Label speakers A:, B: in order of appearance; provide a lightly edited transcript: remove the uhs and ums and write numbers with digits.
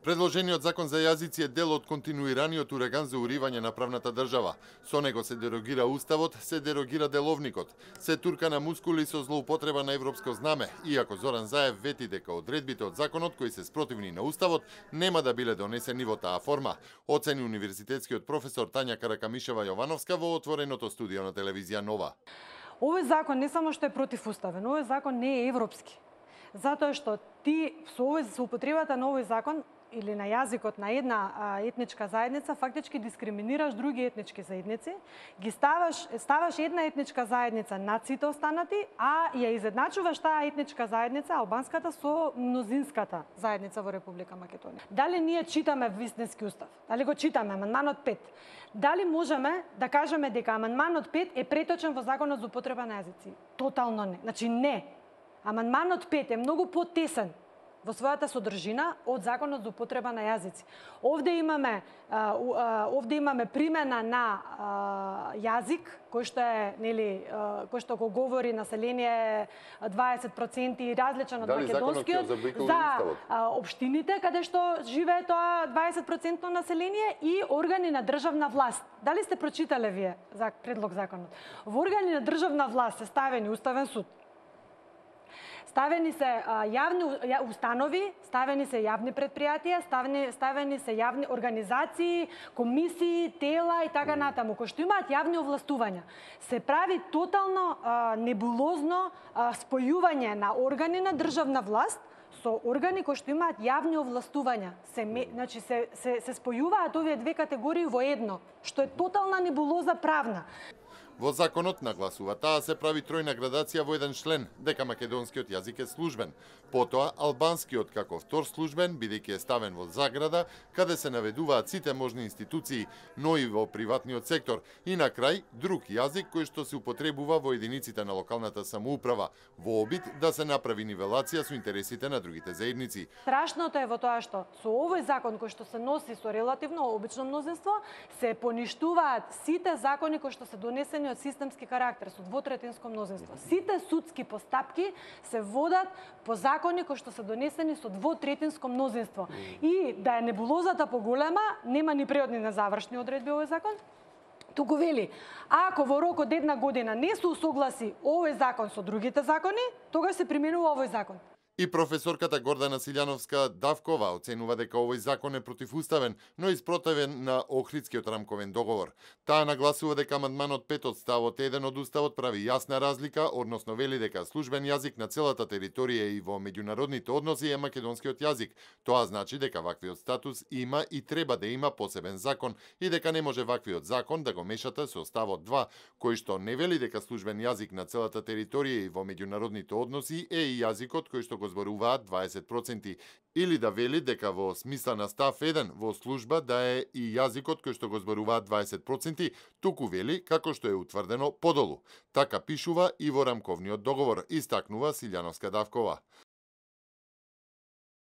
A: Предложениот закон за јазици е дел од континуираниот ураган за уривање на правната држава. Со него се дерогира уставот, се дерогира деловникот, се турка на мускули со злоупотреба на европско знаме, иако Зоран Заев вети дека одредбите од законот кои се спротивни на уставот нема да биле донесени во таа форма, оцени универзитетскиот професор Тања Каракамишева Јовановска во отвореното студио на телевизија Нова.
B: Овој закон не само што е противуставен, овој закон не е европски. Затоа што ти со употребата на овој закон или на јазикот на една етничка заедница фактички дискриминираш други етнички заедници, ги ставаш една етничка заедница над сите останати, а ја изедначуваш таа етничка заедница, албанската, со мнозинската заедница во Република Македонија. Дали ние читаме Висненски устав? Дали го читаме амандманот 5? Дали можеме да кажеме дека амандманот 5 е преточен во Законот за употреба на јазици? Тотално не. Значи не. Амандманот 5 е многу потесен во својата содржина од Законот за употреба на јазици. Овде имаме примена на јазик кој што е, нели, кој што го говори население 20% и различен од македонскиот за општините каде што живее тоа 20% население и органи на државна власт. Дали сте прочитале вие за предлог законот? Во органи на државна власт се ставени Уставен суд, ставени се јавни установи, ставени се јавни предпријатија, ставени се јавни организации, комисии, тела и така натаму, кои што имаат јавни овластувања. Се прави тотално небулозно спојување на органи на државна власт со органи кои што имаат јавни овластувања. Значи се спојуваат овие две категории во едно, што е тотална небулоза правна.
A: Во законот нагласува таа се прави тројна градација во еден член, дека македонскиот јазик е службен. Потоа албанскиот како втор службен, бидејќи е ставен во заграда, каде се наведуваат сите можни институции, но и во приватниот сектор. И на крај, друг јазик кој што се употребува во единиците на локалната самоуправа, во обид да се направи нивелација со интересите на другите заедници.
B: Страшното е во тоа што со овој закон кој што се носи со релативно обично мнозинство, се поништуваат сите закони кои што се донесени од системски карактер со двотретинско мнозинство. Сите судски постапки се водат по закони кои што се донесени со двотретинско мнозинство. И да е небулозата поголема, нема ни преодни на завршни одредби овој закон. Туку вели, ако во рок од една година не се усогласи овој закон со другите закони, тогаш се применува овој закон.
A: И професорката Гордана Силјановска Давкова оценува дека овој закон е противуставен, но и спротивен на Охридскиот рамковен договор. Таа нагласува дека амандманот 5 од ставот 1 од уставот прави јасна разлика, односно вели дека службен јазик на целата територија и во меѓународните односи е македонскиот јазик. Тоа значи дека ваквиот статус има и треба да има посебен закон и дека не може ваквиот закон да го мешате со ставот 2, кој што не вели дека службен јазик на целата територија и во меѓународните односи е и јазикот кој што го зборуваат 20%, или да вели дека во смисла на став 1 во служба да е и јазикот кој што го зборуваат 20%, туку вели како што е утврдено подолу. Така пишува и во рамковниот договор, истакнува Силјановска Давкова.